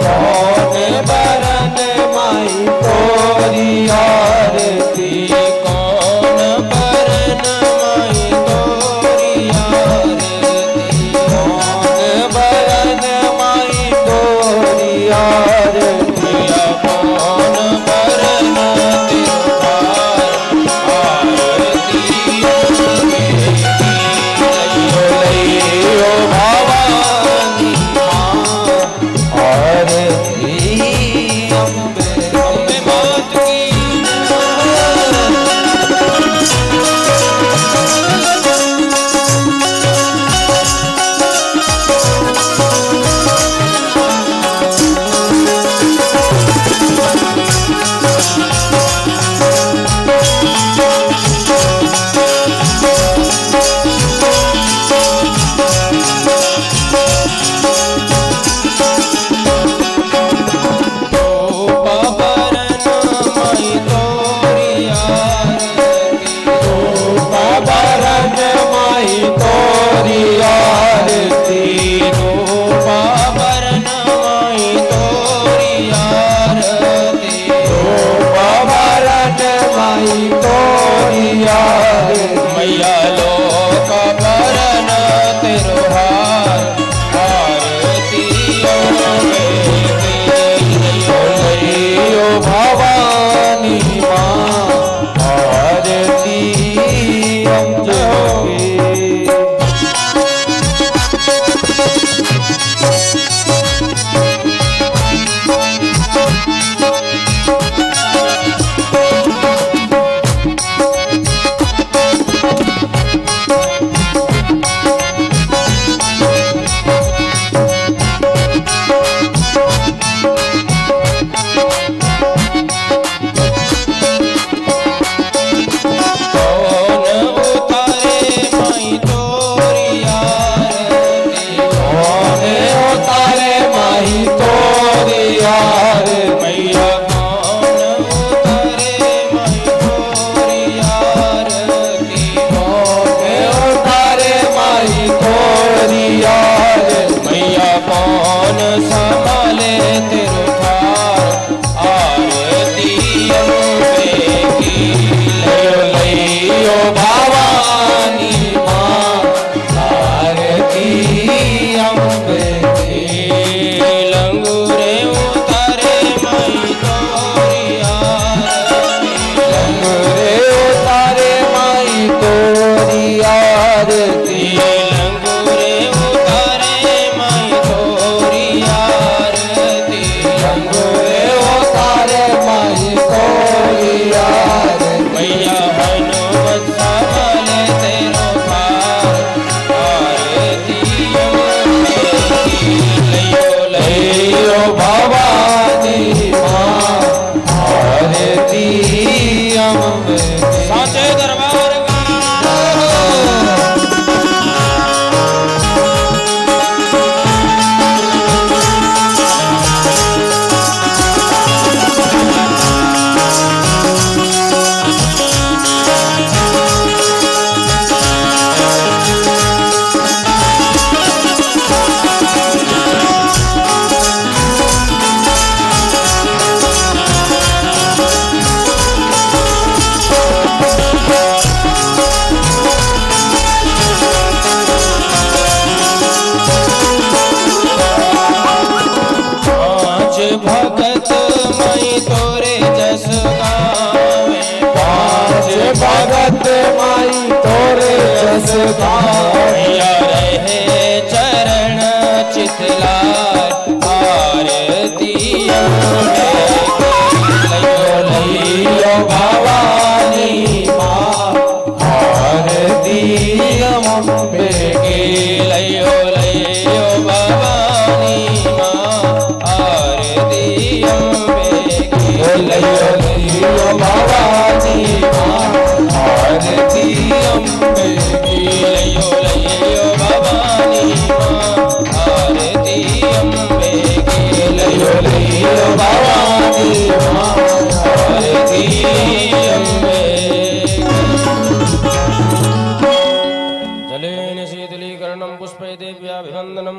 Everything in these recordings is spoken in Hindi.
कौन बरन माई तोरी आरती कौन बरन माई तोरी आरती कौन बरन माई तोरी आरती कौन बरन आरती लइयो भवानी माँ आरती अम्बे अम्बे मात की मैया लोक बरन तेरो हार आरती लइयो भवानी माँ आरती अम्बे संभाले तेरो थार आरती अम्बे की लइयो भवानी माँ आरती अम्बे लंगूरे उतारे माई तोरी आरती लंगरे उतारे माई तोरी आरती लंगूरे उतारे माई तोरी आरती लंगरे उतारे माई तोरी आरती मैया हनुमत संभाले तेरो थार आरती अम्बे की लइयो भवानी माँ आरती अम्बे साचे दरबार का भगत मई तोरे जस गावे पाँच भगत माई तोरे जस गावे रहे चरण चितलार आरती लइयो भवानी माँ आरती अम्बे लयो लयो भवानी माँ आरती अम्बे लइयो भवानी माँ आरती अम्बे लयो लयो भवानी माँ आरती अम्बे लइयो भवानी माँ आरती अम्बे जलेन शीतलीकरणं पुष्पै देव्याभिवन्दनं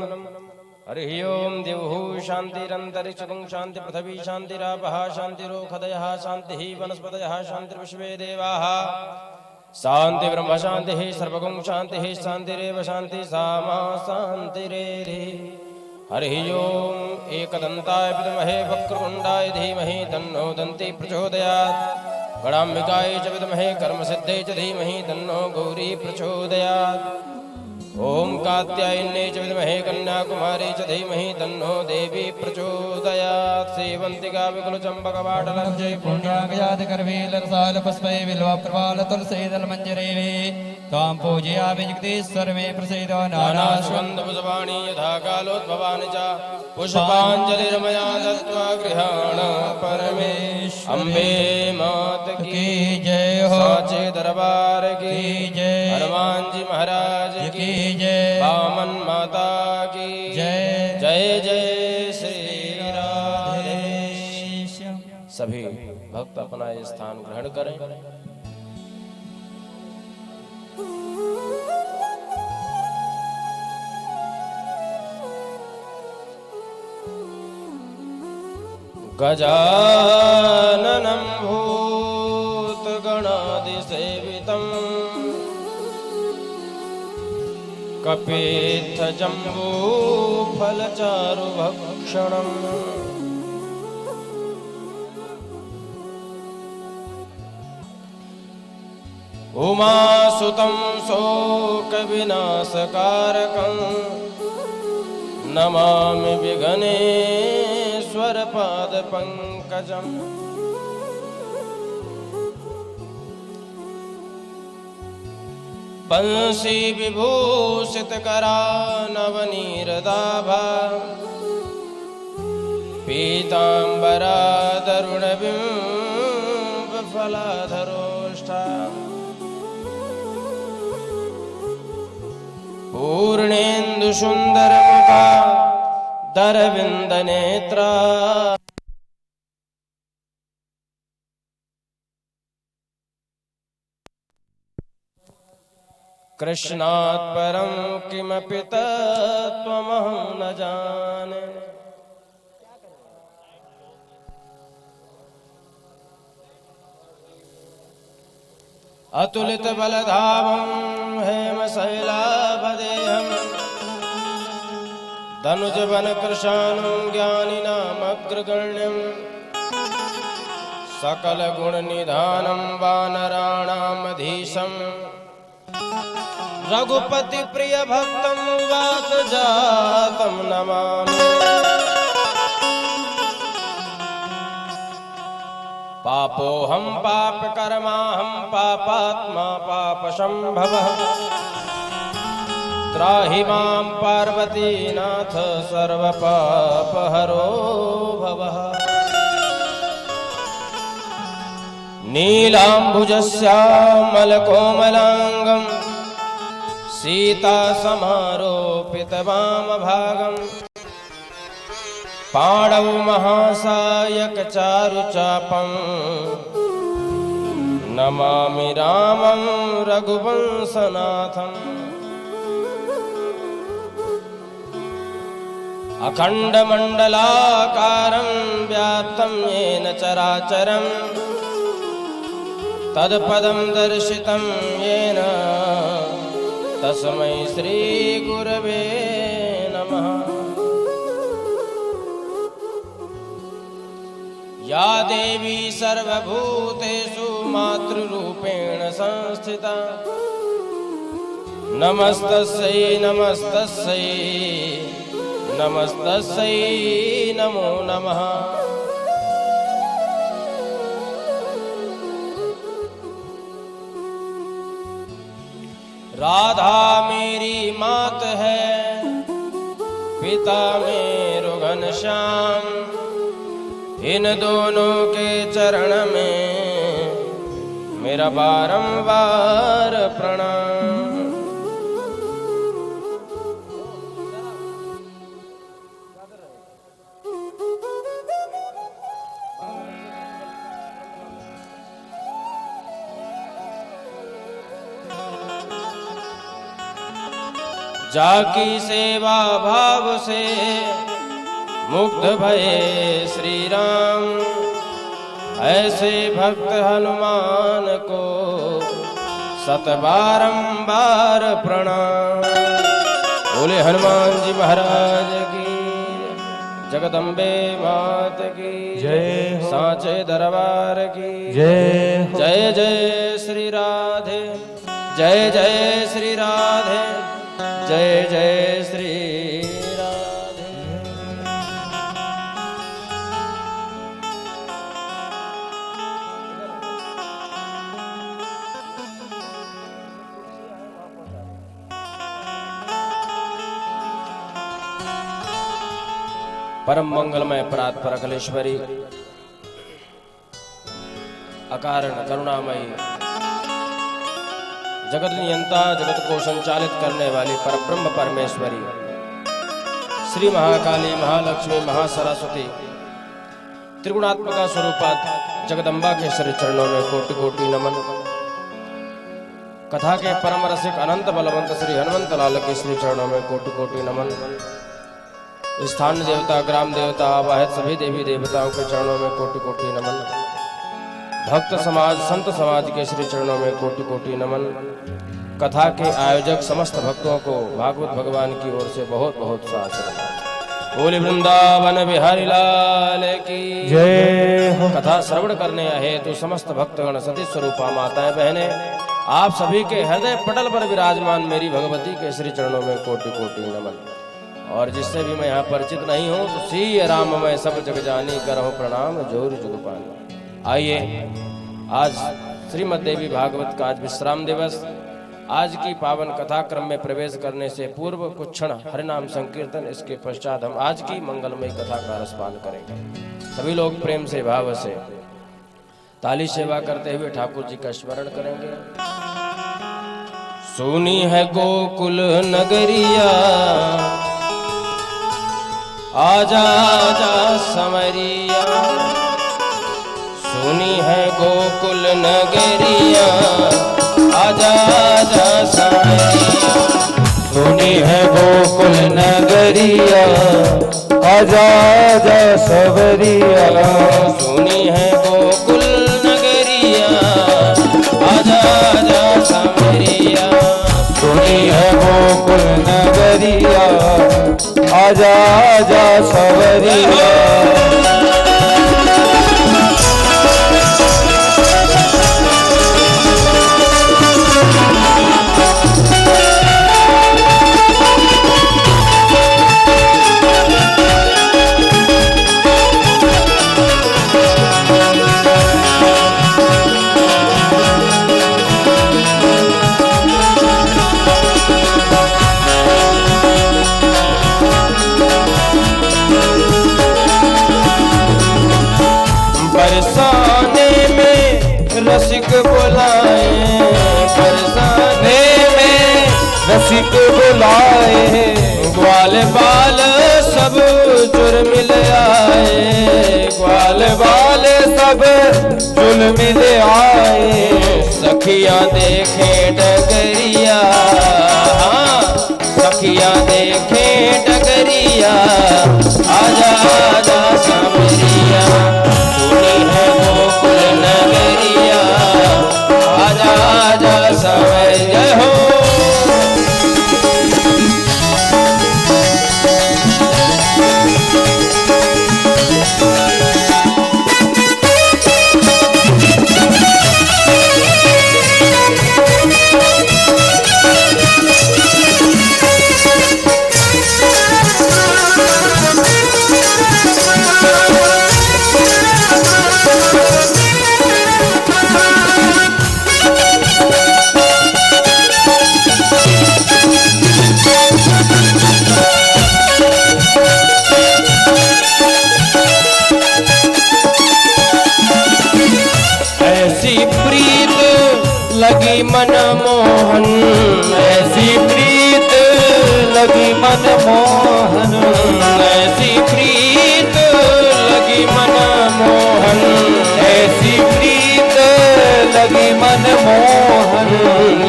हरिः ओं देवहूष शान्तिरन्तरिक्षगुं शान्ति पृथिवी शान्तिरापः शान्तिरोखदयः शान्तिः वनस्पतयः शान्तिर्विश्वे देवाः शान्ति ब्रह्म शान्तिः सर्वगुं शान्तिः शान्तिरेव शान्ति सामा शान्तिरेधि हरिः ओम् एकदन्ताय विद्महे वक्रतुण्डाय धीमहि तन्नो दन्ती प्रचोदयात् गणाम्बिकायै च विद्महे कर्मसिद्ध्यै च धीमहि तन्नो गौरी प्रचोदयात् ॐ कात्यायन्यै च विद्महे कन्याकुमारी च धीमहि तन्नो देवी प्रचोदयात् सेवन्तिका विकुलचम्पकवाटलज्जै पुण्यागजातकर्वीलरसालपुष्पै बिल्वप्रवालतुलसीदलमञ्जरेवे त्वां पूजयामि जगदीश्वर मे प्रसीद नानास्वन्दपुष्पाणि यथा कालोद्भवानि च पुष्पाञ्जलिर्मया दत्त्वा गृहाण परमेश अम्बे मात की जय हो साचे दरबार की जय हनुमान जी महाराज की जय वामन माता की जय जय जय श्री राधे। सभी भक्त अपना ये स्थान ग्रहण करें। गजाननं भूतगणादिसेवितं कपित्थजम्बूफलचारुभक्षणम् उमासुतं शोकविनाशकारकं नमामि विघ्नेश्वरपादपङ्कजम् बंसी विभूषितकरानवनीरदाभा पीताम्बरादरुणबिम्बफलाधरोष्ठा पूर्णेन्दुसुन्दरमुखा दरविन्दनेत्रा कृष्णात् परं किमपि तत्त्वमहं न जाने। अतुलित बलधामं हेमशैलाभदेहं धनुजवनकृशानं ज्ञानिनामग्रगण्यं सकलगुणनिधानं वानराणामधीशम् रघुपति प्रिय भक्तं वातजातं नमामि। पापोऽहं पापकर्माहं पापात्मा पापसंभवः त्राहि मां पार्वतीनाथ सर्वपापहरो भवः। नीलाम्बुजश्यामलकोमलाङ्गं सीता समारोपित वामभागं पाणौ महासायक चारुचापं नमामि रामं रघुवंशनाथम्। अखण्डमण्डलाकारं व्याप्तं येन चराचरं तत्पदं दर्शितं येन तस्मै श्री गुरवे नमः। या देवी सर्वभूतेषु मातृरूपेण संस्थिता नमस्तस्यै नमस्तस्यै नमस्तस्यै नमो नमः। राधा मेरी मात है पिता मेरो घनश्याम इन दोनों के चरण में मेरा बारंबार प्रणाम। जाकी सेवा भाव से मुक्त भये श्री राम। ऐसे भक्त हनुमान को सत बारंबार प्रणाम। बोले हनुमान जी महाराज की, जगदम्बे मात की जय हो। सांचे दरबार की जय हो। जय जय श्री राधे, जय जय श्री राधे, जय जय श्री राधे। परम मंगलमय परात्पर अखिलेश्वरी, अकारण करुणामयी, जगत नियंता, जगत को संचालित करने वाली परब्रह्म परमेश्वरी, श्री महाकाली, महालक्ष्मी, महासरस्वती, त्रिगुणात्मका स्वरूपा जगदम्बा के श्री चरणों में कोटि कोटि नमन। कथा के परम रसिक अनंत बलवंत श्री हनुमंत लाल के श्री चरणों में कोटि कोटि नमन। स्थान देवता, ग्राम देवता, आवाहित सभी देवी देवताओं के चरणों में कोटि कोटि नमन। भक्त समाज, संत समाज के श्री चरणों में कोटि कोटि नमन। कथा के आयोजक समस्त भक्तों को भागवत भगवान की ओर से बहुत बहुत साथ। बोले वृंदावन बिहारी लाल की जय हो। कथा श्रवण करने हेतु समस्त भक्तगण, सती स्वरूपा माताएं बहनें, आप सभी के हृदय पटल पर विराजमान मेरी भगवती के श्री चरणों में कोटि कोटि नमन। और जिससे भी मैं यहाँ परिचित नहीं हूँ तो श्री राम मैं सब जग जानी, करहूँ प्रणाम जोर जुग पानी। आइए, आज श्रीमद् देवी भागवत का आज विश्राम दिवस। आज की पावन कथा क्रम में प्रवेश करने से पूर्व कुछ क्षण हरिनाम संकीर्तन, इसके पश्चात हम आज की मंगलमयी कथा का रसपान करेंगे। सभी लोग प्रेम से, भाव से ताली सेवा करते हुए ठाकुर जी का स्मरण करेंगे। सुनी है गोकुल नगरिया, आजा आजा समरिया। सुनी है गोकुल नगरिया, आजा आजा समरिया। सुनी है गोकुल नगरिया, आजा आजा सवरिया। सुनी है गोकुल नगरिया, आजा आजा समरिया। सुनी है गोकुल नगरिया, आजा आजा सवरिया। रसिक बुलाए, बरसाने में रसिक बुलाए। ग्वाल बाल सब जुर मिल आए, ग्वाल बाल सब जुल मिल आए। सखियां देखे डगरिया, सखियां देखे डगरिया। आजा आजा समरिया। सुनी है गोकुल नगरिया, आजा आजा समरिया। हो लगी मन मोहन, ऐसी प्रीत लगी मन मोहन। ऐसी प्रीत लगी मन मोहन, ऐसी प्रीत लगी मन मोहन।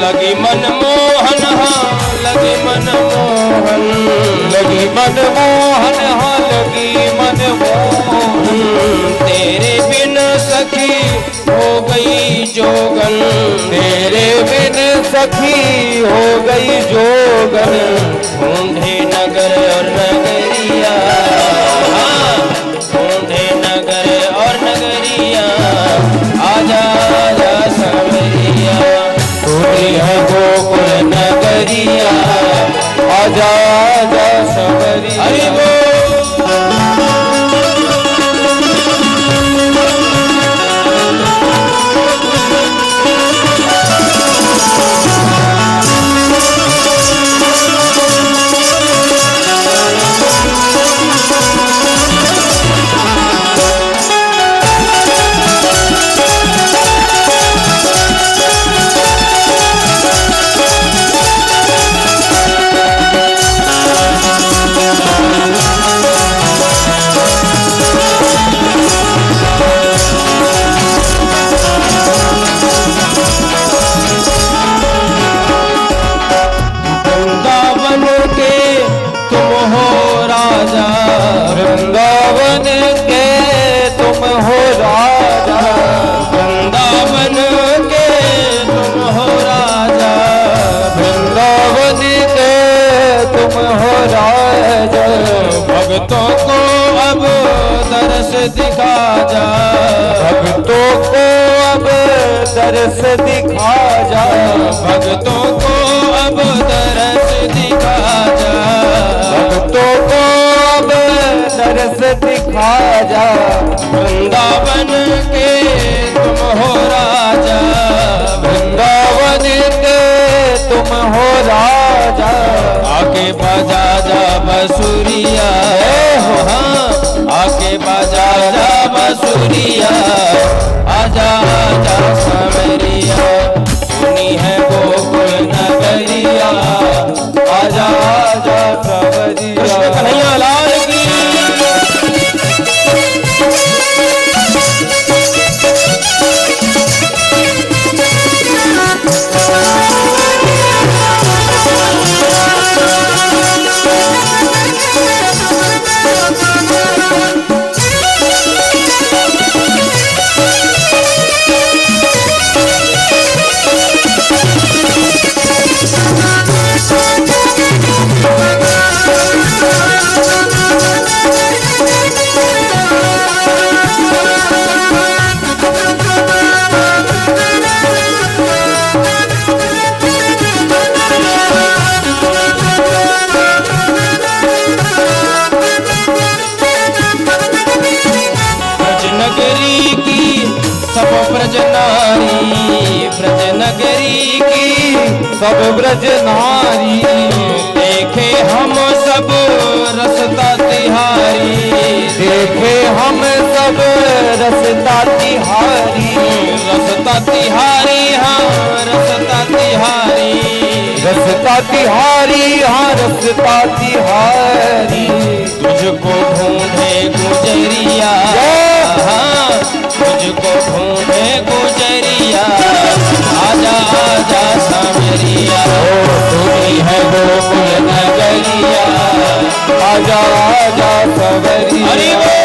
लगी मन मोहन, हाँ लगी मन मोहन। लगी मन मोहन, हाँ लगी हो गई जोगन, ढूंढे नगर और नगरिया, ढूंढे नगर और नगरिया, आजा आजा सांवरिया। तूने है गोकुल नगरिया, आजा आजा सांवरिया। हरि बोल। वृंदावन के तुम हो राजा, वृंदावन के तुम हो राजा, वृंदावन के तुम हो राजा, वृंदावन के तुम हो राजा। भक्तों को अब दर्श दिखा जा, भक्तों को अब दर्श दिखा जा, भक्तों को अब दर्श दिखा जा, भक्तों को अब दर्श दिखा जा। वृंदावन के तुम हो राजा, वृंदावन के तुम हो राजा, आके बजा जा बसुरिया, हो हाँ, आके बजा जा बसुरिया, आजा आजा सांवरिया। सुनी है गोकुल नगरिया, आजा आजा सांवरिया। कृष्ण कन्हैया लाल की। ब्रजनगरी की सब ब्रज नारी, ब्रजनगरी की सब ब्रज नारी, देखे हम सब रसता तिहारी, देखे हम सब रसता तिहारी, रसता तिहारी, हाँ रसता तिहारी, रसता तिहारी, हाँ रसता तिहारी। तुझको ढूंढे गुजरिया, हाँ तुझको ढूंढे गुजरिया, आजा आजा सांवरिया। तूने है गोकुल नगरिया, आजा आजा सांवरिया। हरि बोल।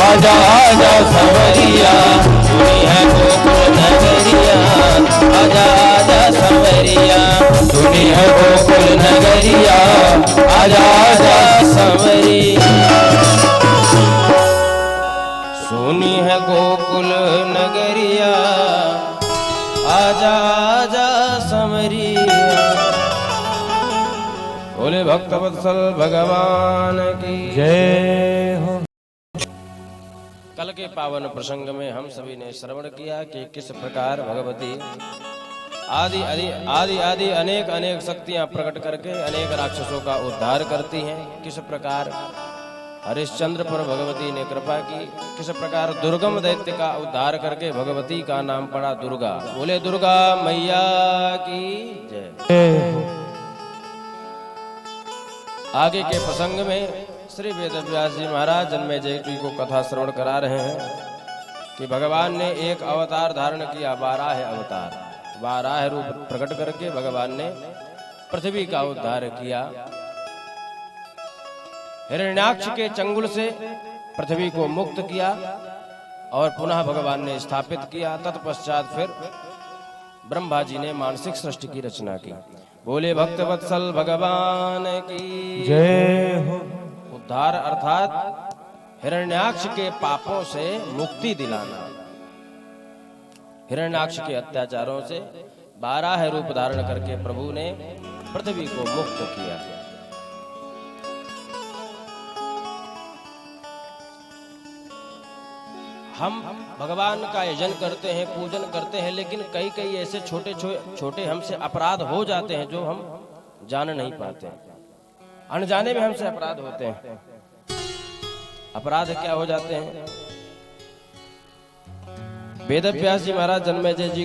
आजा आजा सांवरिया, सुनी है गोकुल नगरिया, आजा आजा सांवरिया, सुनी है गोकुल नगरिया, आजा आजा सांवरिया। सुनी है गोकुल नगरिया, आजा आजा सांवरिया। बोले भक्तवत्सल भगवान की जय हो। कल के पावन प्रसंग में हम सभी ने श्रवण किया कि किस प्रकार भगवती आदि आदि आदि आदि अनेक अनेक शक्तियां प्रकट करके अनेक राक्षसों का उद्धार करती हैं। किस प्रकार हरिश्चंद्र पर भगवती ने कृपा की, किस प्रकार दुर्गम दैत्य का उद्धार करके भगवती का नाम पड़ा दुर्गा। बोले दुर्गा मैया की जय। आगे के प्रसंग में श्री वेदव्यास जी महाराज जन्मेजय जी को कथा श्रवण करा रहे हैं कि भगवान ने एक अवतार धारण किया, 12 अवतार, 12 रूप प्रकट करके भगवान ने पृथ्वी का उद्धार किया। हिरण्याक्ष के चंगुल से पृथ्वी को मुक्त किया और पुनः भगवान ने स्थापित किया। तत्पश्चात फिर ब्रह्मा जी ने मानसिक सृष्टि की रचना की। बोले भक्त वत्सल भगवान की जय हो। उद्धार अर्थात हिरण्याक्ष के पापों से मुक्ति दिलाना। हिरण्याक्ष के अत्याचारों से 12 रूप धारण करके प्रभु ने पृथ्वी को मुक्त किया। हम भगवान का यजन करते हैं, पूजन करते हैं, लेकिन कई कई ऐसे छोटे छोटे हमसे अपराध हो जाते हैं जो हम जान नहीं पाते। अनजाने में हमसे अपराध होते हैं। अपराध क्या हो जाते हैं? वेदव्यास जी महाराज जन्मेजय जी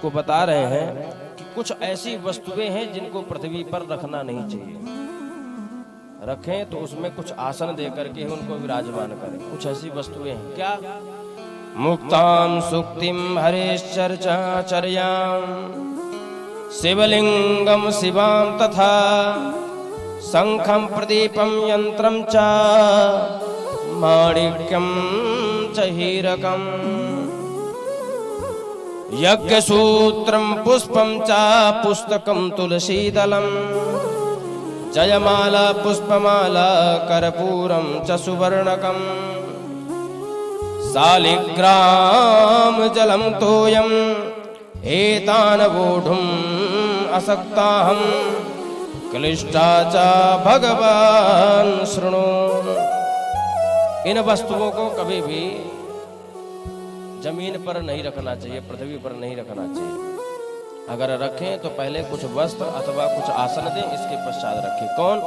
को बता रहे हैं कि कुछ ऐसी वस्तुएं हैं जिनको पृथ्वी पर रखना नहीं चाहिए। रखें तो उसमें कुछ आसन दे करके उनको विराजमान करें। कुछ ऐसी वस्तुएं हैं। क्या? मुक्तां सुक्तिम हरेश्चर्यां शिवलिंगम शिवां तथा शंखं प्रदीपं यंत्रं च माणिक्यं च हीरकम् यज्ञसूत्रं पुष्पं च पुस्तकं तुलसीदलं जयमाला पुष्पमाला कर्पूरं च सुवर्णकम् शालिग्राम जलम तोयम एतान वोढुम असक्ताहम क्लिष्टा च भगवान शृणु। इन वस्तुओं को कभी भी जमीन पर नहीं रखना चाहिए, पृथ्वी पर नहीं रखना चाहिए। अगर रखें तो पहले कुछ वस्त्र अथवा कुछ आसन दें, इसके पश्चात रखें। कौन?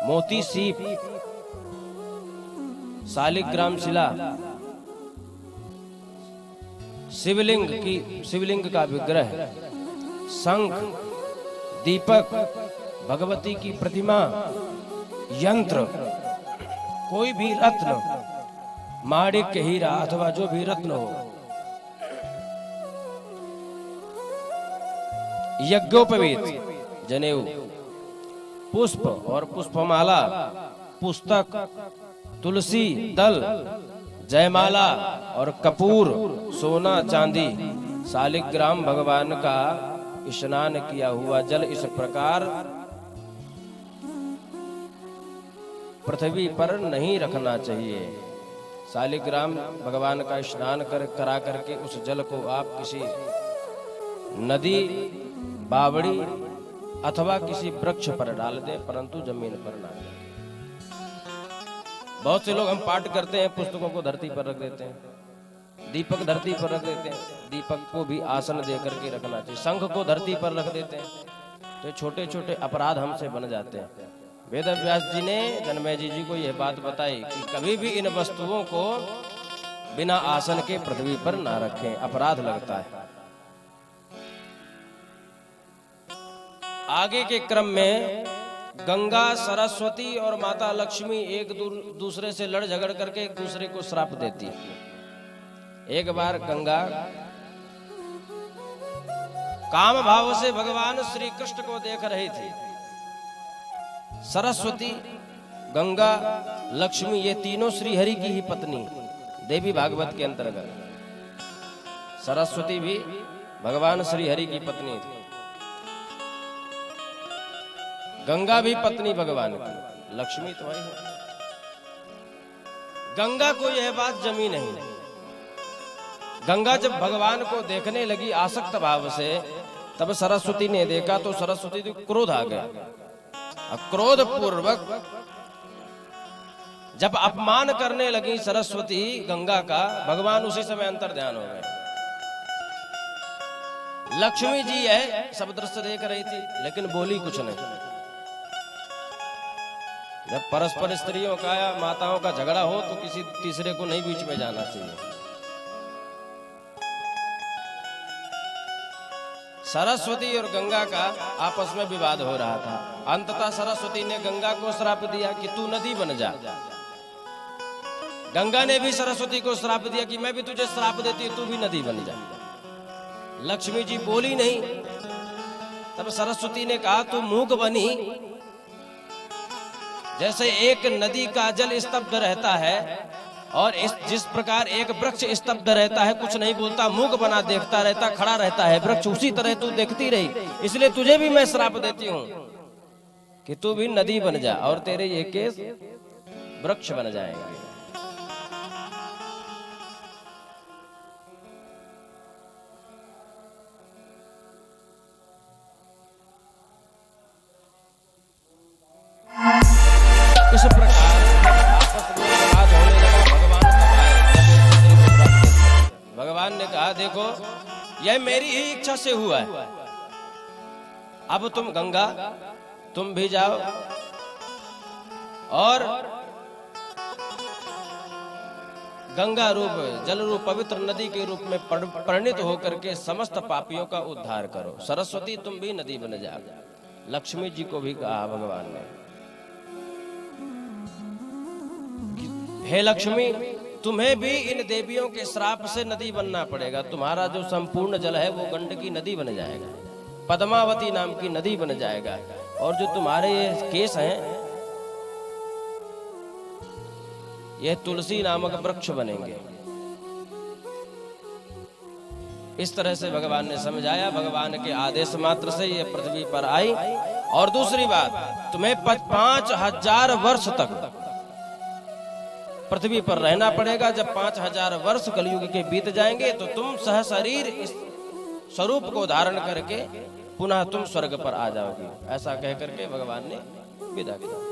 मोती सीप, शालिग्राम शिला, शिवलिंग का विग्रह, शंख, दीपक, भगवती की प्रतिमा, यंत्र, कोई भी रत्न, माणिक्य, हीरा अथवा जो भी रत्न हो, यज्ञोपवीत, जनेऊ, पुष्प और पुष्पमाला, पुस्तक, तुलसी दल, जयमाला और कपूर, सोना चांदी, शालिग्राम भगवान का स्नान किया हुआ जल इस प्रकार पृथ्वी पर नहीं रखना चाहिए। शालिग्राम भगवान का स्नान करा करके उस जल को आप किसी नदी, बावड़ी अथवा किसी वृक्ष पर डाल दें, परंतु जमीन पर ना डालें। बहुत से लोग हम पाठ करते हैं, पुस्तकों को धरती पर रख देते हैं, दीपक धरती पर रख देते हैं, दीपक को भी आसन दे करके रखना चाहिए, शंख को धरती पर रख देते हैं। तो छोटे छोटे अपराध हमसे बन जाते हैं। वेदव्यास जी ने जन्मेजय जी को यह बात बताई कि कभी भी इन वस्तुओं को बिना आसन के पृथ्वी पर ना रखें, अपराध लगता है। आगे के क्रम में गंगा, सरस्वती और माता लक्ष्मी एक दूसरे से लड़ झगड़ करके एक दूसरे को श्राप देती है। एक बार गंगा काम भाव से भगवान श्री कृष्ण को देख रही थी। सरस्वती, गंगा, लक्ष्मी ये तीनों श्री हरि की ही पत्नी, देवी भागवत के अंतर्गत सरस्वती भी भगवान श्री हरि की पत्नी थी। गंगा भी पत्नी भगवान की, लक्ष्मी तो है। गंगा को यह बात जमी नहीं। गंगा जब भगवान को देखने लगी आसक्त भाव से, तब सरस्वती ने देखा तो सरस्वती को क्रोध आ गया। क्रोध पूर्वक जब अपमान करने लगी सरस्वती गंगा का, भगवान उसी समय अंतर ध्यान हो गए। लक्ष्मी जी है सब दृश्य देख रही थी लेकिन बोली कुछ नहीं। जब परस्पर स्त्रियों का या माताओं का झगड़ा हो तो किसी तीसरे को नहीं बीच में जाना चाहिए। सरस्वती और गंगा का आपस में विवाद हो रहा था। अंततः सरस्वती ने गंगा को श्राप दिया कि तू नदी बन जा। गंगा ने भी सरस्वती को श्राप दिया कि मैं भी तुझे श्राप देती हूं, तू भी नदी बन जा। लक्ष्मी जी बोली नहीं। तब सरस्वती ने कहा तू मूक बनी। जैसे एक नदी का जल स्तब्ध रहता है और जिस प्रकार एक वृक्ष स्तब्ध रहता है, कुछ नहीं बोलता, मूक बना देखता रहता, खड़ा रहता है वृक्ष, उसी तरह तू देखती रही। इसलिए तुझे भी मैं श्राप देती हूं कि तू भी नदी बन जा और तेरे ये केस वृक्ष बन जाएंगे। इस प्रकार आपस में विवाद होने लगा। भगवान ने कहा देखो यह मेरी ही इच्छा से हुआ है। अब तुम गंगा तुम भी जाओ और गंगा रूप जल रूप पवित्र नदी के रूप में परिणित होकर के समस्त पापियों का उद्धार करो। सरस्वती तुम भी नदी बन जाओ। लक्ष्मी जी को भी कहा भगवान ने, हे लक्ष्मी तुम्हें भी इन देवियों के श्राप से नदी बनना पड़ेगा। तुम्हारा जो संपूर्ण जल है वो गंडकी नदी बन जाएगा, पद्मावती नाम की नदी बन जाएगा। और जो तुम्हारे ये केस हैं ये तुलसी नामक वृक्ष बनेंगे। इस तरह से भगवान ने समझाया। भगवान के आदेश मात्र से ये पृथ्वी पर आई। और दूसरी बात, तुम्हें 5000 वर्ष तक पृथ्वी पर रहना पड़ेगा। जब 5000 वर्ष कलयुग के बीत जाएंगे तो तुम सहशरीर इस स्वरूप को धारण करके पुनः तुम स्वर्ग पर आ जाओगे। ऐसा कह करके भगवान ने विदा किया।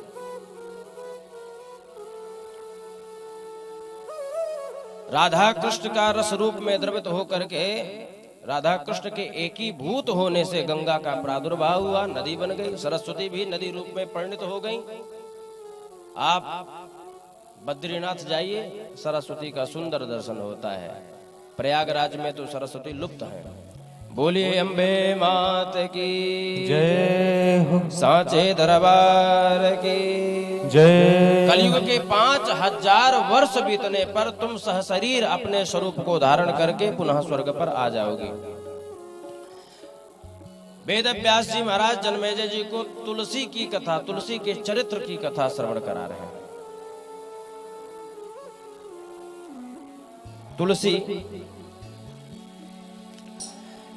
राधा कृष्ण का रस रूप में द्रवित होकर के राधा कृष्ण के एकीभूत होने से गंगा का प्रादुर्भाव हुआ, नदी बन गई। सरस्वती भी नदी रूप में परिणित हो गई। आप बद्रीनाथ जाइए, सरस्वती का सुंदर दर्शन होता है। प्रयागराज में तो सरस्वती लुप्त है। बोलिए अम्बे मात की जय हो, सांचे दरबार की जय। कलयुग के 5000 वर्ष बीतने पर तुम सहशरीर अपने स्वरूप को धारण करके पुनः स्वर्ग पर आ जाओगे। वेद व्यास जी महाराज जन्मेजय जी को तुलसी की कथा, तुलसी के चरित्र की कथा श्रवण करा रहे हैं। तुलसी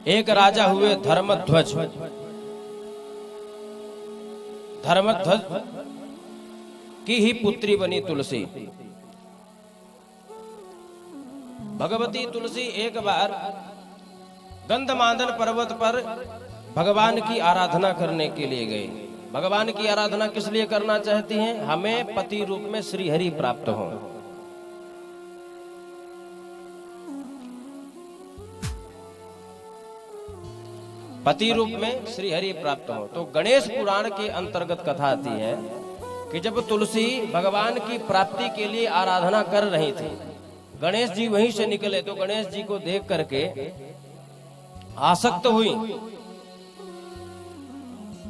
एक राजा हुए धर्मध्वज। धर्मध्वज की ही पुत्री बनी तुलसी। भगवती तुलसी एक बार गंधमादन पर्वत पर भगवान की आराधना करने के लिए गई। भगवान की आराधना किस लिए करना चाहती हैं? हमें पति रूप में श्री हरि प्राप्त हो। पति रूप में श्री हरि प्राप्त हो। तो गणेश पुराण के अंतर्गत कथा आती है कि जब तुलसी भगवान की प्राप्ति के लिए आराधना कर रही थी, गणेश जी वहीं से निकले तो गणेश जी को देख करके आसक्त हुई।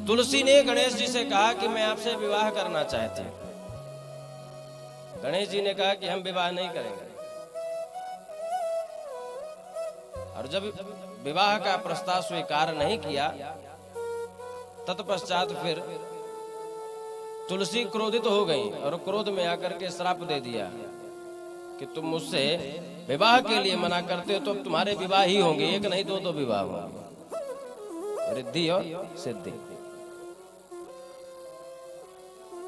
तुलसी ने गणेश जी से कहा कि मैं आपसे विवाह करना चाहती हूं। गणेश जी ने कहा कि हम विवाह नहीं करेंगे। और जब विवाह का प्रस्ताव स्वीकार नहीं किया, तत्पश्चात फिर तुलसी क्रोधित हो गई और क्रोध में आकर के श्राप दे दिया कि तुम मुझसे विवाह के लिए मना करते हो तो अब तुम्हारे विवाह ही होंगे, एक नहीं दो विवाह होंगे, रिद्धि और सिद्धि।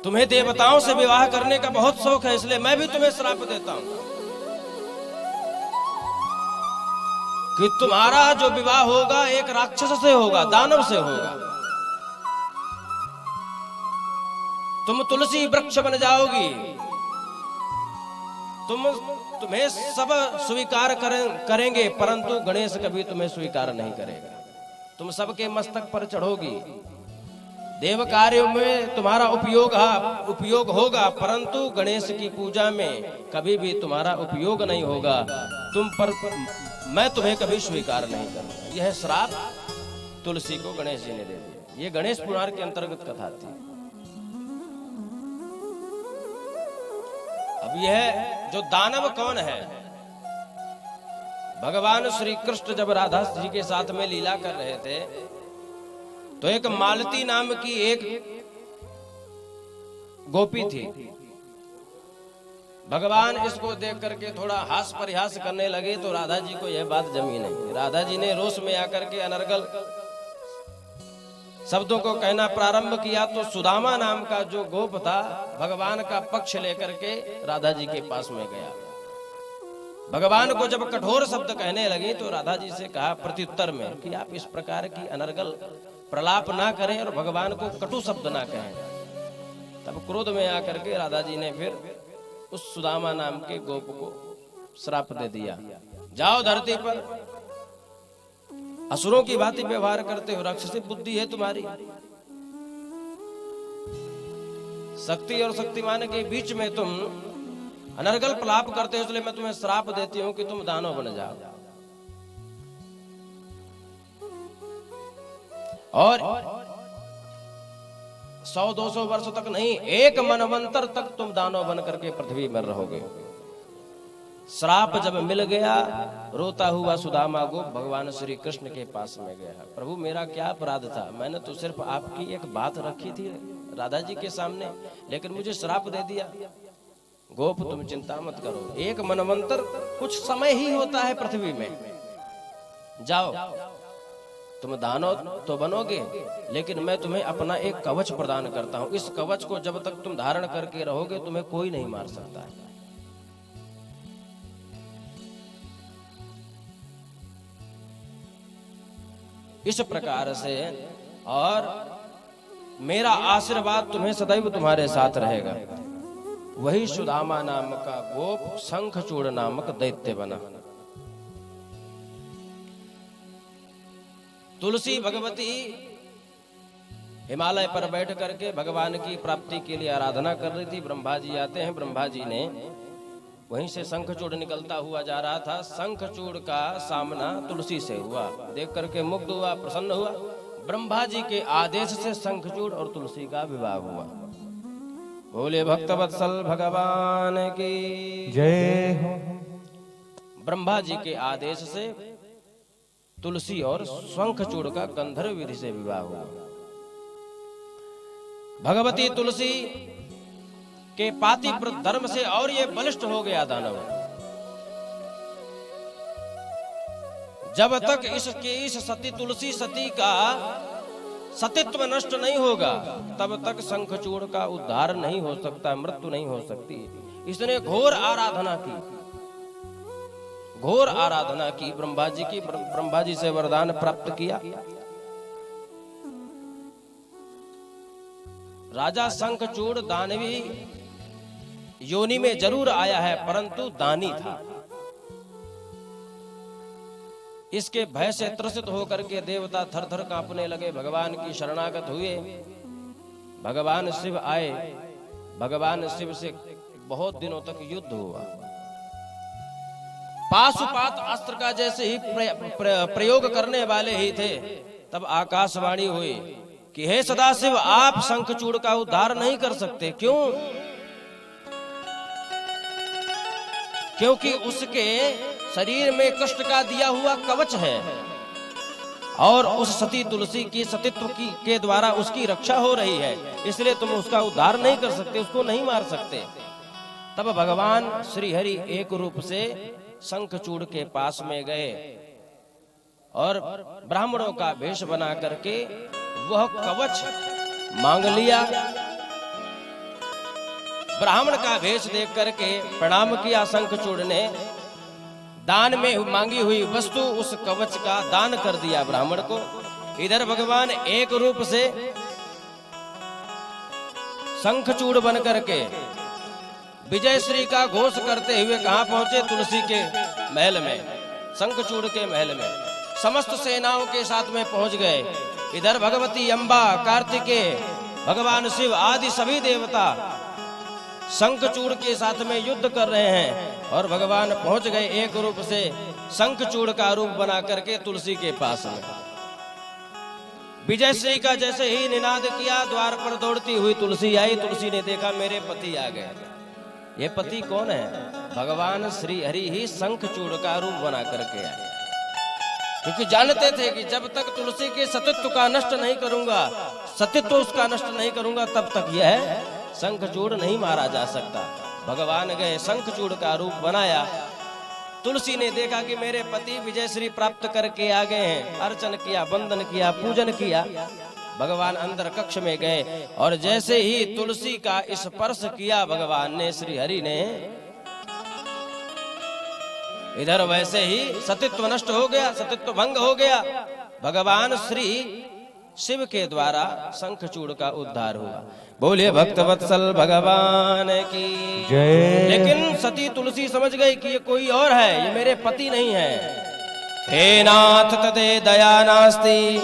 तुम्हें देवताओं से विवाह करने का बहुत शौक है, इसलिए मैं भी तुम्हें श्राप देता हूं कि तुम्हारा जो विवाह होगा एक राक्षस से होगा, दानव से होगा। तुम तुलसी वृक्ष बन जाओगी। तुम्हें सब स्वीकार करेंगे, परंतु गणेश कभी तुम्हें स्वीकार नहीं करेगा। तुम सबके मस्तक पर चढ़ोगी। देव कार्यों में तुम्हारा उपयोग होगा, परंतु गणेश की पूजा में कभी भी तुम्हारा उपयोग नहीं होगा। तुम पर मैं तुम्हें कभी स्वीकार नहीं करूंगा। यह श्राप तुलसी को गणेश जी ने दे दिया। ये गणेश पुराण के अंतर्गत कथा थी। अब यह जो दानव कौन है? भगवान श्री कृष्ण जब राधा जी के साथ में लीला कर रहे थे तो एक मालती नाम की एक गोपी थी। भगवान इसको देख करके थोड़ा हास परिहास करने लगे तो राधा जी को यह बात जमी नहीं। राधा जी ने रोष में आकर के अनर्गल शब्दों को कहना प्रारंभ किया तो सुदामा नाम का जो गोप था भगवान का पक्ष लेकर के राधा जी के पास में गया। भगवान को जब कठोर शब्द कहने लगे तो राधा जी से कहा प्रत्युत्तर में कि आप इस प्रकार की अनर्गल प्रलाप ना करें और भगवान को कटु शब्द ना कहें। तब क्रोध में आकर के राधा जी ने फिर उस सुदामा नाम के गोप को श्राप दे दिया, जाओ धरती पर असुरों की भांति व्यवहार करते हो, राक्षसी बुद्धि है तुम्हारी। शक्ति और शक्तिमान के बीच में तुम अनर्गल प्रलाप करते हो, इसलिए मैं तुम्हें श्राप देती हूं कि तुम दानव बन जाओ। और 100-200 वर्ष तक नहीं, एक मनवंतर तक तुम दानव बन करके पृथ्वी में रहोगे। श्राप जब मिल गया, रोता हुआ सुदामा को भगवान श्री कृष्ण के पास में गया। प्रभु मेरा क्या अपराध था? मैंने तो सिर्फ आपकी एक बात रखी थी राधा जी के सामने, लेकिन मुझे श्राप दे दिया। गोप तुम चिंता मत करो, एक मनवंतर कुछ समय ही होता है पृथ्वी में, जाओ तुम दानव तो बनोगे, लेकिन मैं तुम्हें अपना एक कवच प्रदान करता हूं। इस कवच को जब तक तुम धारण करके रहोगे तुम्हें कोई नहीं मार सकता है। इस प्रकार से और मेरा आशीर्वाद तुम्हें सदैव तुम्हारे साथ रहेगा। वही सुदामा नाम का गोप शंखचूड़ नामक दैत्य बना। तुलसी भगवती हिमालय पर बैठ करके भगवान की प्राप्ति के लिए आराधना कर रही थी। ब्रह्मा जी आते हैं, ब्रह्मा जी ने वहीं से शंखचूड़ निकलता हुआ जा रहा था। शंखचूड़ का सामना तुलसी से हुआ, देख करके मुग्ध हुआ, प्रसन्न हुआ। ब्रह्मा जी के आदेश से शंखचूड़ और तुलसी का विवाह हुआ। बोले भक्तवत्सल भगवान की जय हो। ब्रह्मा जी के आदेश से तुलसी और शंखचूड़ का गंधर्व विधि से विवाह हुआ। भगवती तुलसी के पातिव्रत धर्म से और ये बलिष्ठ हो गया दानव। जब तक इस सती तुलसी सती का सतीत्व नष्ट नहीं होगा तब तक शंखचूड़ का उद्धार नहीं हो सकता, मृत्यु नहीं हो सकती। इसने घोर आराधना की, घोर आराधना की ब्रह्मा जी की। ब्रह्मा जी से वरदान प्राप्त किया। राजा शंखचूड़ दानवी योनि में जरूर आया है, परंतु दानी था। इसके भय से त्रसित होकर के देवता थर थर कांपने लगे, भगवान की शरणागत हुए। भगवान शिव आए, भगवान शिव से बहुत दिनों तक युद्ध हुआ। पाशुपात अस्त्र का जैसे ही प्रयोग करने वाले ही थे, तब आकाशवाणी हुई कि हे सदाशिव, आप शंखचूड़ का उद्धार नहीं कर सकते। क्यों? क्योंकि उसके शरीर में कृष्ण का दिया हुआ कवच है और उस सती तुलसी की सतीत्व की के द्वारा उसकी रक्षा हो रही है, इसलिए तुम उसका उद्धार नहीं कर सकते, उसको नहीं मार सकते। तब भगवान श्री हरि एक रूप से शंखचूड़ के पास में गए और ब्राह्मणों का वेश बना करके वह कवच मांग लिया। ब्राह्मण का वेश देख करके प्रणाम किया शंखचूड़ ने। दान में मांगी हुई वस्तु उस कवच का दान कर दिया ब्राह्मण को। इधर भगवान एक रूप से शंखचूड़ बन करके विजय श्री का घोष करते हुए कहां पहुंचे? तुलसी के महल में, शंखचूड़ के महल में। समस्त सेनाओं के साथ में पहुंच गए। इधर भगवती अम्बा, कार्तिकेय, भगवान शिव आदि सभी देवता शंखचूड़ के साथ में युद्ध कर रहे हैं और भगवान पहुंच गए एक रूप से शंखचूड़ का रूप बना करके तुलसी के पास में। विजय श्री का जैसे ही निनाद किया, द्वार पर दौड़ती हुई तुलसी आई। तुलसी ने देखा मेरे पति आ गए। ये पति कौन है? भगवान श्री हरि ही शंखचूड़ का रूप बना करके आए, क्योंकि जानते थे कि जब तक तुलसी के सतीत्व का नष्ट नहीं करूंगा, सतीत्व उसका नष्ट नहीं करूंगा, तब तक यह शंखचूड़ नहीं मारा जा सकता। भगवान गए, शंखचूड़ का रूप बनाया। तुलसी ने देखा कि मेरे पति विजय श्री प्राप्त करके आ गए हैं। अर्चन किया, वंदन किया, पूजन किया। भगवान अंदर कक्ष में गए और जैसे ही तुलसी का स्पर्श किया भगवान ने, श्री हरि ने, इधर वैसे ही सतीत्व नष्ट हो गया, सतीत्व भंग हो गया। भगवान श्री शिव के द्वारा शंखचूड़ का उद्धार हुआ। बोलिए भक्त वत्सल भगवान की जय। लेकिन सती तुलसी समझ गई कि ये कोई और है, ये मेरे पति नहीं है। हे नाथ तदे दया नास्ति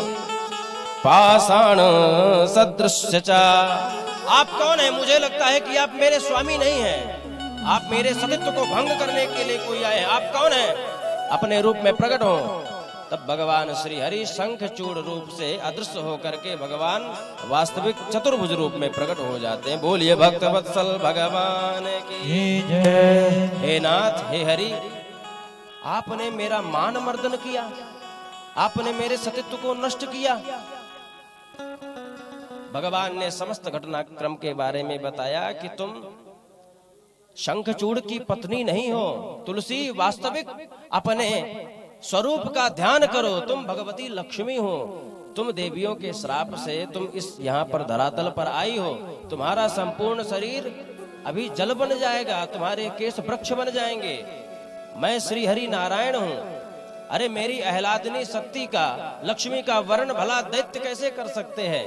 पाषाण सदृश्य च। आप कौन है? मुझे लगता है कि आप मेरे स्वामी नहीं हैं। आप मेरे सतीत्व को भंग करने के लिए कोई आए हैं। आप कौन है? अपने रूप में प्रकट हो। तब भगवान श्री हरि शंखचूड़ रूप से अदृश्य होकर के भगवान वास्तविक चतुर्भुज रूप में प्रकट हो जाते हैं। बोलिए भक्त वत्सल भगवान की जय। हे नाथ, हे हरि, आपने मेरा मान मर्दन किया, आपने मेरे सतीत्व को नष्ट किया। भगवान ने समस्त घटनाक्रम के बारे में बताया कि तुम शंखचूड़ की पत्नी नहीं हो। तुलसी, वास्तविक अपने स्वरूप का ध्यान करो। तुम भगवती लक्ष्मी हो। तुम देवियों के श्राप से तुम इस यहाँ पर धरातल पर आई हो। तुम्हारा संपूर्ण शरीर अभी जल बन जाएगा, तुम्हारे केश वृक्ष बन जाएंगे। मैं श्री हरि नारायण हूँ। अरे मेरी अहलादनी शक्ति का, लक्ष्मी का वर्ण भला दैत्य कैसे कर सकते हैं?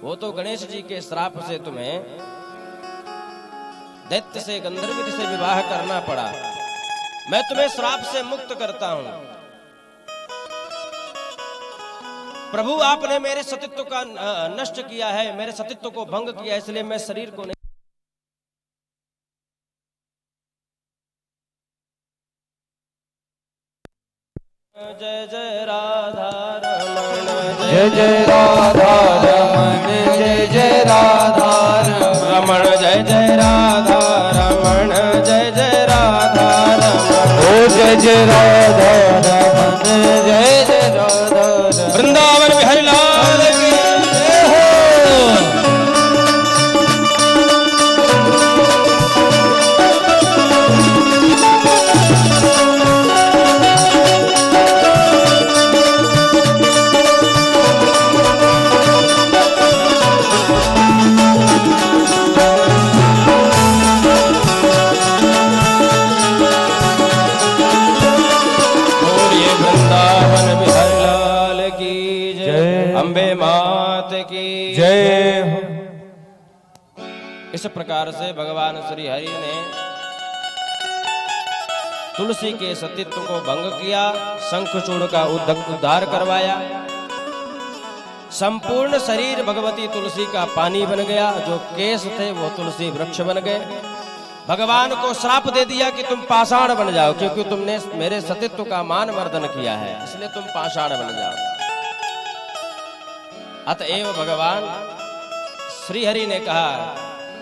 वो तो गणेश जी के श्राप से तुम्हें दैत्य से, गंधर्व से विवाह करना पड़ा। मैं तुम्हें श्राप से मुक्त करता हूं। प्रभु, आपने मेरे सतीत्व का नष्ट किया है, मेरे सतीत्व को भंग किया, इसलिए मैं शरीर को नहीं। जय जय राधा रमण, जय जय राधा रमण, जय जय राधा रमण, जय जय राधा रमण, जय जय राधा रमण, ओ जय जय राधा रमण, जय जय राधा रमण। वृंदावन बिहारी लाल की जय हो। जय हो। इस प्रकार से भगवान श्री हरि ने तुलसी के सतीत्व को भंग किया, शंखचूड़ का उद्धार करवाया। संपूर्ण शरीर भगवती तुलसी का पानी बन गया। जो केश थे वो तुलसी वृक्ष बन गए। भगवान को श्राप दे दिया कि तुम पाषाण बन जाओ, क्योंकि तुमने मेरे सतीत्व का मान मर्दन किया है, इसलिए तुम पाषाण बन जाओ। अतएव भगवान श्री हरि ने कहा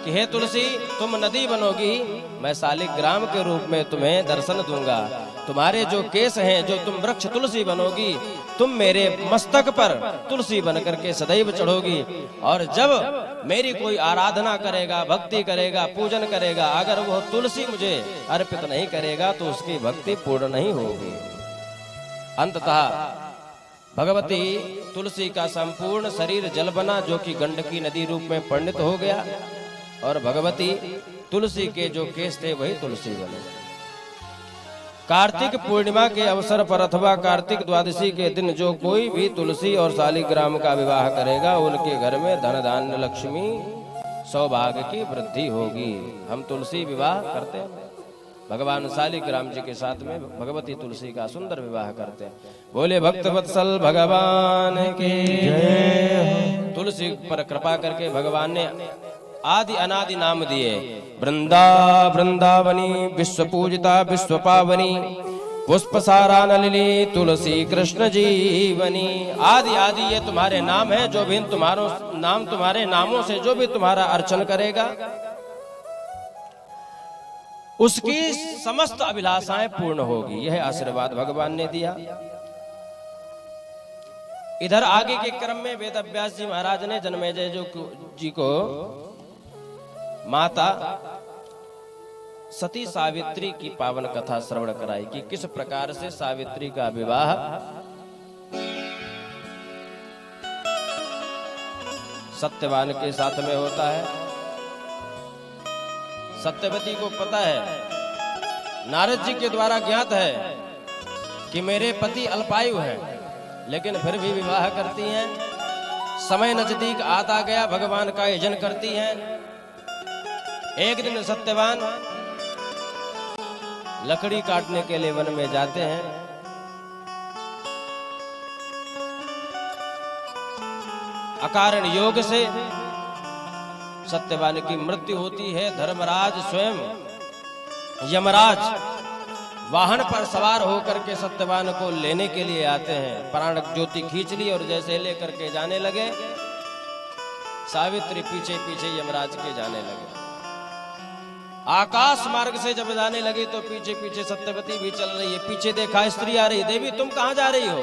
कि हे तुलसी, तुम नदी बनोगी, मैं शालिग्राम के रूप में तुम्हें दर्शन दूंगा। तुम्हारे जो केस हैं, जो तुम वृक्ष तुलसी बनोगी, तुम मेरे मस्तक पर तुलसी बनकर के सदैव चढ़ोगी। और जब मेरी कोई आराधना करेगा, भक्ति करेगा, पूजन करेगा, अगर वो तुलसी मुझे अर्पित नहीं करेगा तो उसकी भक्ति पूर्ण नहीं होगी। अंततः भगवती तुलसी का संपूर्ण शरीर जल बना, जो कि गंडकी नदी रूप में परिणित हो गया। और भगवती तुलसी के जो केस थे वही तुलसी बने। कार्तिक पूर्णिमा के अवसर पर अथवा कार्तिक द्वादशी के दिन जो कोई भी तुलसी और शालिग्राम का विवाह करेगा, उनके घर में धन धान्य लक्ष्मी सौभाग्य की वृद्धि होगी। हम तुलसी विवाह करते हैं। भगवान शालिग्राम जी के साथ में भगवती तुलसी का सुंदर विवाह करते हैं। बोले भक्त वत्सल भगवान की जय। तुलसी पर कृपा करके भगवान ने आदि अनादि नाम दिए। वृंदा वृंदावनी, विश्व पूजिता विश्व पावनी, पुष्प सारा नलिनी, तुलसी कृष्ण जीवनी। आदि आदि ये तुम्हारे नाम है। जो भी तुम्हारे नामों से जो भी तुम्हारा अर्चन करेगा उसकी समस्त अभिलाषाएं पूर्ण होगी। यह आशीर्वाद भगवान ने दिया। इधर आगे के क्रम में वेद व्यास जी महाराज ने जन्मेजय जी को माता सती सावित्री की पावन कथा श्रवण कराई कि किस प्रकार से सावित्री का विवाह सत्यवान के साथ में होता है। सत्यवती को पता है, नारद जी के द्वारा ज्ञात है कि मेरे पति अल्पायु हैं, लेकिन फिर भी विवाह करती हैं। समय नजदीक आता गया, भगवान का यजन करती हैं। एक दिन सत्यवान लकड़ी काटने के लिए वन में जाते हैं। अकारण योग से सत्यवान की मृत्यु होती है। धर्मराज स्वयं यमराज वाहन पर सवार होकर के सत्यवान को लेने के लिए आते हैं। प्राण ज्योति खींच ली और जैसे लेकर के जाने लगे, सावित्री पीछे पीछे यमराज के जाने लगे। आकाश मार्ग से जब जाने लगी तो पीछे पीछे सत्यवती भी चल रही है। पीछे देखा स्त्री आ रही। देवी तुम कहां जा रही हो?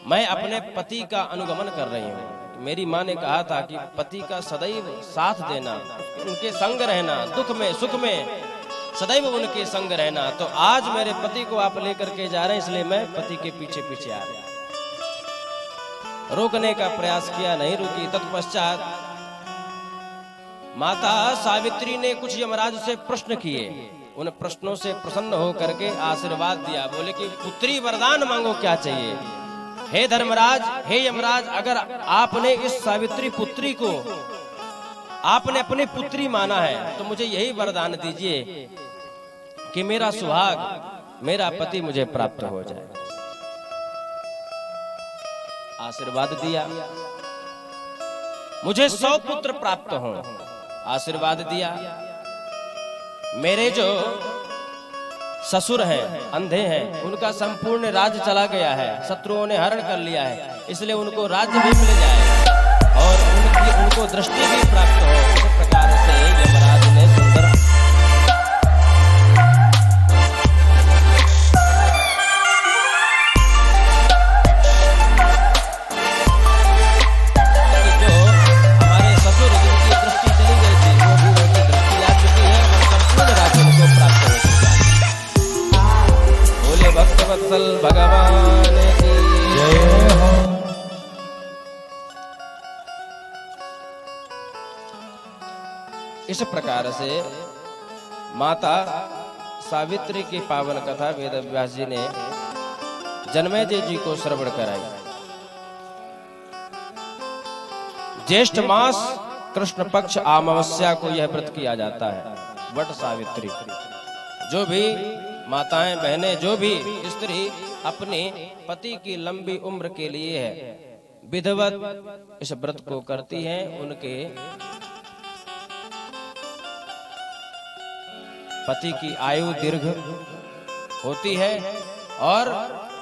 मैं अपने पति का अनुगमन कर रही हूँ। मेरी माँ ने कहा था कि पति का सदैव साथ देना, उनके संग रहना, दुख में सुख में सदैव उनके संग रहना। तो आज मेरे पति को आप लेकर के जा रहे हैं, इसलिए मैं पति के पीछे पीछे आ रहा। रोकने का प्रयास किया, नहीं रुकी। तत्पश्चात माता सावित्री ने कुछ यमराज से प्रश्न किए। उन प्रश्नों से प्रसन्न होकर के आशीर्वाद दिया। बोले कि पुत्री वरदान मांगो, क्या चाहिए? हे धर्मराज, हे यमराज, अगर आपने इस सावित्री पुत्री को आपने अपनी पुत्री माना है तो मुझे यही वरदान दीजिए कि मेरा सुहाग, मेरा पति मुझे प्राप्त हो जाए। आशीर्वाद दिया। मुझे 100 पुत्र प्राप्त हों। आशीर्वाद दिया। मेरे जो ससुर हैं, अंधे हैं, उनका संपूर्ण राज्य चला गया है, शत्रुओं ने हरण कर लिया है, इसलिए उनको राज्य भी मिल जाए और उनको दृष्टि भी प्राप्त हो। इस प्रकार से यमराज ने सुंदर जो हमारे ससुर जिनकी दृष्टि चली गई थी, वो भी उनकी दृष्टि आ चुकी है और संपूर्ण राज्य उनको प्राप्त हो चुका है। बोले भक्त वत्सल भगवान की जय हो। इस प्रकार से माता सावित्री की पावन कथा वेद व्यास जी ने जन्मेजय जी को श्रवण कराई। ज्येष्ठ मास कृष्ण पक्ष अमावस्या को यह व्रत किया जाता है, वट सावित्री। जो भी माताएं बहनें, जो भी स्त्री अपने पति की लंबी उम्र के लिए है विधिवत इस व्रत को करती हैं, उनके पति की आयु दीर्घ होती है और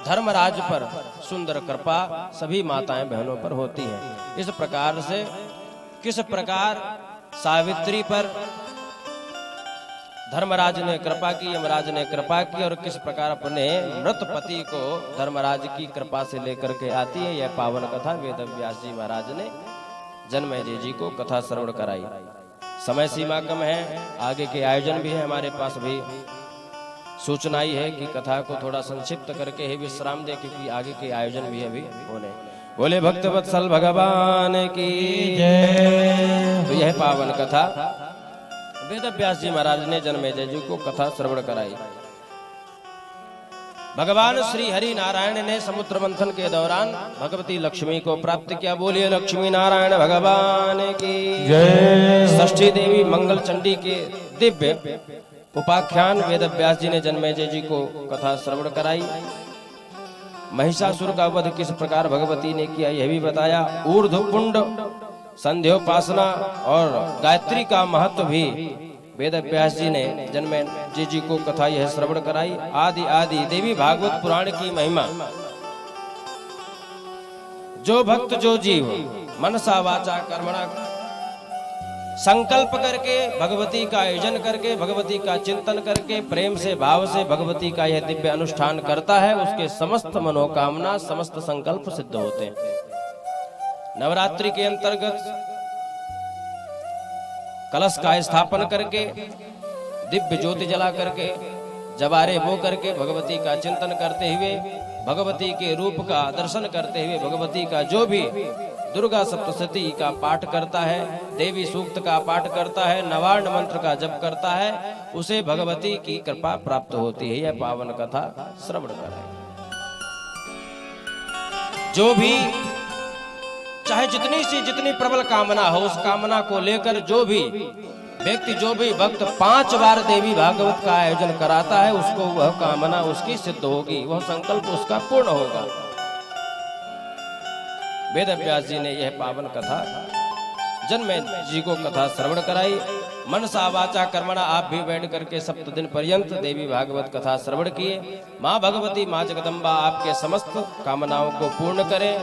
धर्मराज पर सुंदर कृपा सभी माताएं बहनों पर होती है। इस प्रकार से किस प्रकार सावित्री पर धर्मराज ने कृपा की, यमराज ने कृपा की, और किस प्रकार अपने मृत पति को धर्मराज की कृपा से लेकर के आती है, यह पावन कथा वेद व्यास जी महाराज ने जन्मेजय जी को कथा श्रवण कराई। समय सीमा कम है, आगे के आयोजन भी है हमारे पास, भी सूचना ही है कि कथा को थोड़ा संक्षिप्त करके ही विश्राम दे, क्योंकि आगे के आयोजन भी अभी होने। बोले भक्त वत्सल भगवान की जय। तो यह पावन कथा वेद व्यास जी महाराज ने जन्मेजय जी को कथा श्रवण कराई। भगवान श्री हरि नारायण ने समुद्र मंथन के दौरान भगवती लक्ष्मी को प्राप्त किया। बोलिए लक्ष्मी नारायण भगवान की जय। षष्ठी देवी मंगल चंडी के दिव्य उपाख्यान वेद व्यास जी ने जन्मेजय जी को कथा श्रवण कराई। महिषासुर का वध किस प्रकार भगवती ने किया यह भी बताया। ऊर्ध्व पुंड संध्योपासना और गायत्री का महत्व भी वेद व्यास जी ने जन्मेजय जी को कथा यह श्रवण कराई। आदि आदि देवी भागवत पुराण की महिमा। जो भक्त जो जीव मनसा वाचा कर्मणा संकल्प करके भगवती का आयोजन करके भगवती का चिंतन करके प्रेम से भाव से भगवती का यह दिव्य अनुष्ठान करता है, उसके समस्त मनोकामना समस्त संकल्प सिद्ध होते हैं। नवरात्रि के अंतर्गत कलश का स्थापन करके दिव्य ज्योति जला करके जवारे बो करके भगवती का चिंतन करते हुए भगवती के रूप का दर्शन करते हुए भगवती का जो भी दुर्गा सप्तशती का पाठ करता है, देवी सूक्त का पाठ करता है, नवार्ण मंत्र का जप करता है, उसे भगवती की कृपा प्राप्त होती है। यह पावन कथा श्रवण कराएं। जो भी चाहे जितनी सी जितनी प्रबल कामना हो, उस कामना को लेकर जो भी व्यक्ति जो भी भक्त 5 बार देवी भागवत का आयोजन कराता है, उसको वह कामना उसकी सिद्ध होगी, वह संकल्प उसका पूर्ण होगा। वेद व्यास जी ने यह पावन कथा जन्मेजय जी को कथा श्रवण कराई। मनसा वाचा कर्मणा आप भी बैठ करके 7 दिन पर्यंत देवी भागवत कथा श्रवण किए। माँ भगवती माँ जगदम्बा आपके समस्त कामनाओं को पूर्ण करें,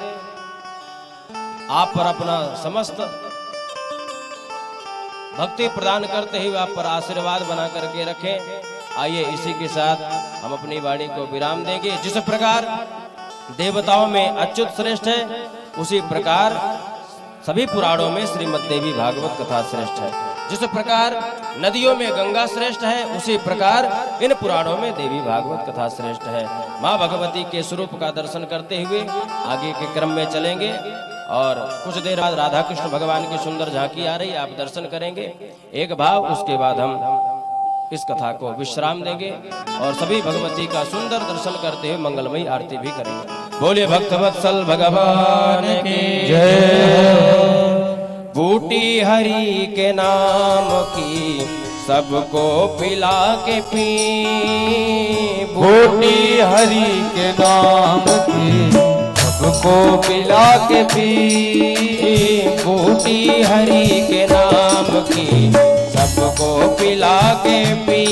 आप पर अपना समस्त भक्ति प्रदान करते हुए आप पर आशीर्वाद बना करके रखें। आइए इसी के साथ हम अपनी वाणी को विराम देंगे। जिस प्रकार देवताओं में अच्युत श्रेष्ठ है, उसी प्रकार सभी पुराणों में श्रीमद् देवी भागवत कथा श्रेष्ठ है। जिस प्रकार नदियों में गंगा श्रेष्ठ है, उसी प्रकार इन पुराणों में देवी भागवत कथा श्रेष्ठ है। माँ भगवती के स्वरूप का दर्शन करते हुए आगे के क्रम में चलेंगे और कुछ देर बाद राधा कृष्ण भगवान की सुंदर झांकी आ रही, आप दर्शन करेंगे एक भाव। उसके बाद हम इस कथा को विश्राम देंगे और सभी भगवती का सुंदर दर्शन करते हुए मंगलमयी आरती भी करेंगे। बोलिए भक्त वत्सल भगवान की जय। बूटी हरि के नाम की सबको पिला के पी, बूटी हरि के नाम की सबको पिला के पी, बूटी हरि के नाम की सबको पिला के पी,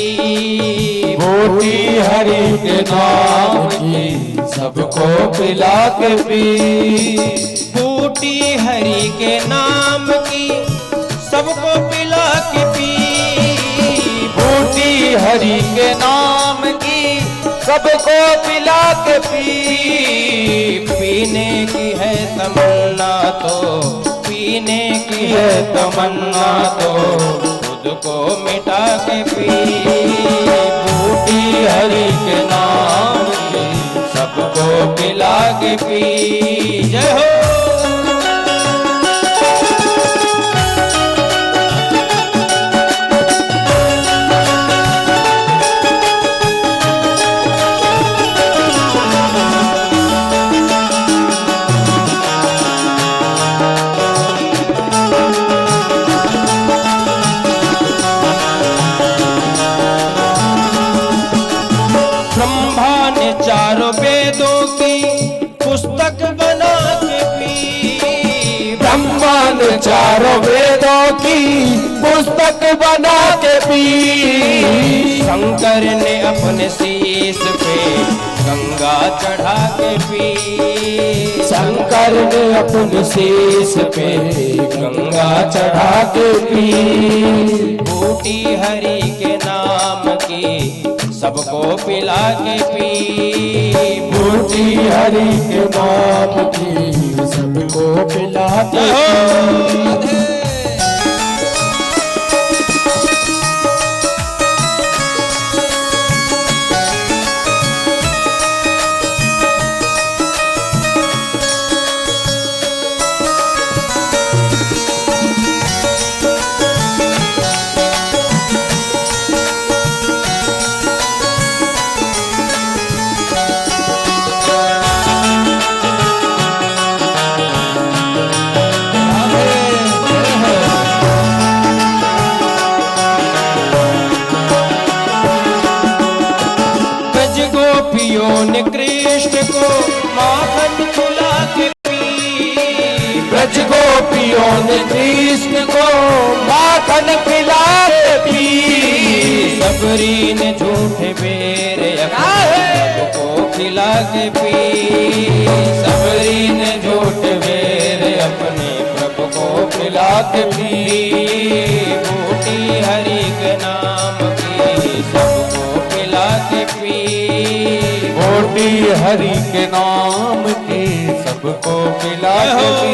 बूटी हरि के नाम की सबको पिला के पी, बूटी हरि के नाम की सबको पिला के पी, बूटी हरि के नाम की सबको पिला के पी, पीने की है तमन्ना तो पीने की है तमन्ना तो खुद को मिटा के पी, बूटी हरि के नाम की सबको पिला के पी। जय हो। चारों वेदों की पुस्तक बना के पी, ब्रह्मा ने चारों वेदों की पुस्तक बना के पी, शंकर ने अपने शीश पे गंगा चढ़ा के पी, शंकर ने अपने शीश पे गंगा चढ़ा के पी, बूटी हरि के नाम की सबको पिला के पी, बूटी हरि के नाम की सबको पिला के पी। कृष्ण को माखन खिला के ब्रज गोपियों ने कृष्ण को माखन खिला के पी। सबरी ने झूठे बेर सबको खिला के पी। सबरी ने झूठे बेर अपने प्रभु को खिला के पी। बूटी हरि के नाम की सबको खिला के पी। बूटी हरि के नाम की सबको खिला के पी।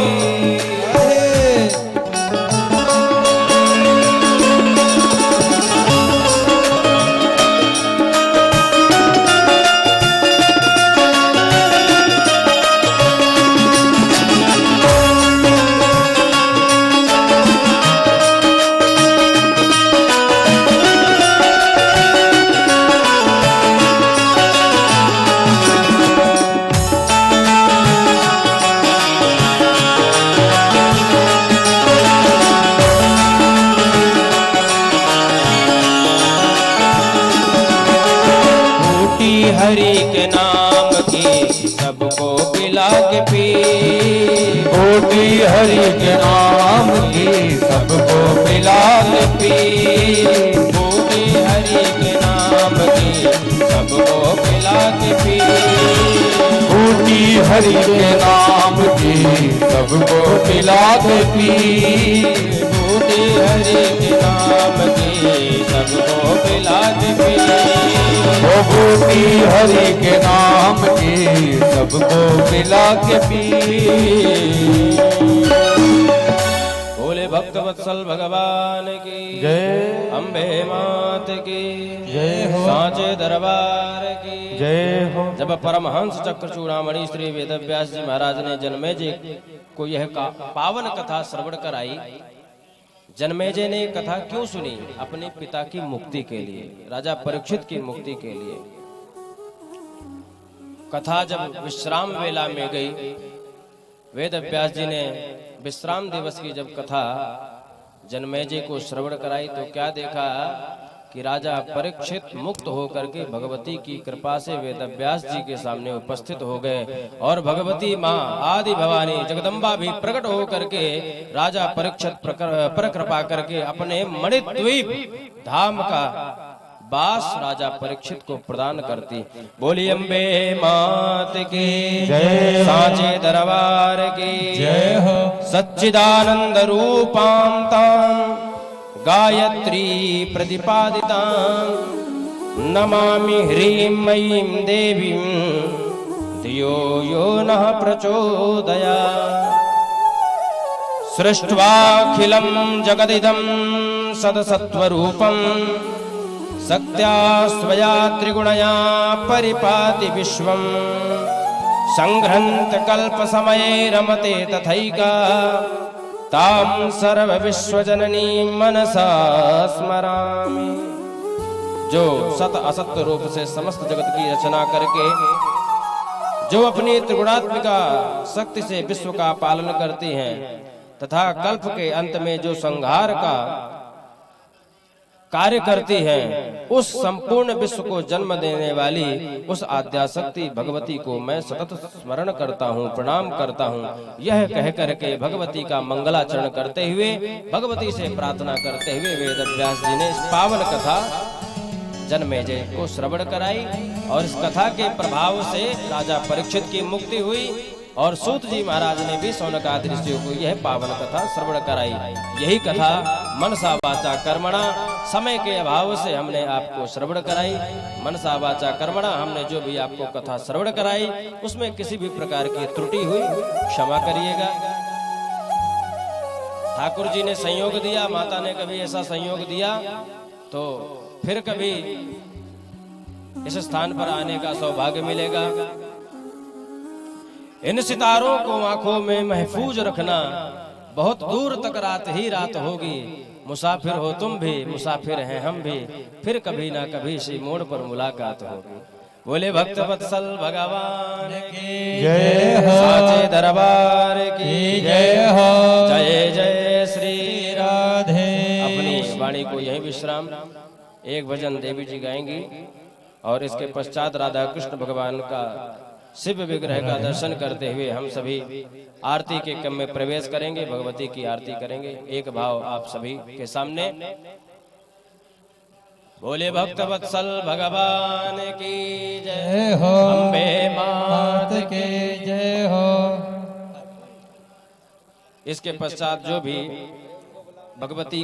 हरि के नाम की सबको पिला के पी। बूटी हरि के नाम की सबको पिला के पी। बूटी हरि के नाम की सबको पिला के पी। बूटी हरि के नाम की सबको पिला के पी। बूटी हरि के नाम की सबको पिला के पी। ओ बूटी हरि के नाम की सबको पिला के पी। बोले भक्त वत्सल भगवान की जय। अम्बे मात की जय हो। सांचे दरबार की जय हो। जब परमहंस चक्र चूड़ामणि श्री वेदव्यास जी महाराज ने जन्मेजय को यह पावन कथा श्रवण कराई। जन्मेजय ने कथा क्यों सुनी? अपने पिता की मुक्ति के लिए, राजा परीक्षित की मुक्ति के लिए। कथा जब विश्राम वेला में गई, वेदव्यास जी ने विश्राम दिवस की जब कथा जन्मेजय को श्रवण कराई तो क्या देखा कि राजा परीक्षित मुक्त होकर के भगवती की कृपा से वेदव्यास जी के सामने उपस्थित हो गए और भगवती माँ आदि भवानी जगदम्बा भी प्रकट होकर के राजा परीक्षित पर कृपा करके अपने मणिद्वीप धाम का बास राजा परीक्षित को प्रदान करती। बोली अम्बे मात की जय। सांचे दरबार की जय हो। सच्चिदानंद रूपां तां गायत्री प्रतिपादितां नमामि ह्रीं मयीं देवीं धियो यो नः प्रचोदयात्। सृष्ट्वाखिलं जगदिदं सदसत्वरूपं सत्या स्वया त्रिगुणया परिपाति विश्वं। संघ्रन्त कल्प समये रमते तथैका तां सर्व विश्वजननी मनसा स्मरामि। जो सत असत्य रूप से समस्त जगत की रचना करके जो अपनी त्रिगुणात्मिका शक्ति से विश्व का पालन करती हैं तथा कल्प के अंत में जो संहार का कार्य करती हैं, उस संपूर्ण विश्व को जन्म देने वाली उस आद्याशक्ति भगवती को मैं सतत स्मरण करता हूँ, प्रणाम करता हूँ। यह कह करके भगवती का मंगलाचरण करते हुए, भगवती से प्रार्थना करते हुए वेदव्यास जी ने इस पावन कथा जन्मेजय को श्रवण कराई और इस कथा के प्रभाव से राजा परीक्षित की मुक्ति हुई और सूत जी महाराज ने भी शौनकादि ऋषियों को यह पावन कथा श्रवण कराई। यही कथा मनसा वाचा कर्मणा, समय के अभाव से हमने आपको श्रवण कराई। मनसा वाचा कर्मणा, हमने जो भी आपको कथा श्रवण कराई उसमें किसी भी प्रकार की त्रुटि हुई क्षमा करिएगा। ठाकुर जी ने संयोग दिया, माता ने कभी ऐसा संयोग दिया तो फिर कभी इस स्थान पर आने का सौभाग्य मिलेगा। इन सितारों को आंखों में महफूज रखना, बहुत दूर तक रात ही रात होगी। मुसाफिर हो तुम भी, मुसाफिर हैं हम भी, फिर कभी ना कभी इसी मोड़ पर मुलाकात होगी। बोले भक्त वत्सल भगवान की जय हो। साचे दरबार की जय हो। जय जय श्री राधे। अपनी वाणी को यही विश्राम, एक भजन देवी जी गाएंगी और इसके पश्चात राधा कृष्ण भगवान का शिव विग्रह का दर्शन करते हुए हम सभी आरती के क्रम में प्रवेश करेंगे, भगवती की आरती करेंगे। एक भाव आप सभी के सामने। बोले भक्त वत्सल भगवान की जय जय हो अम्बे मात मात के जय हो। इसके पश्चात जो भी भगवती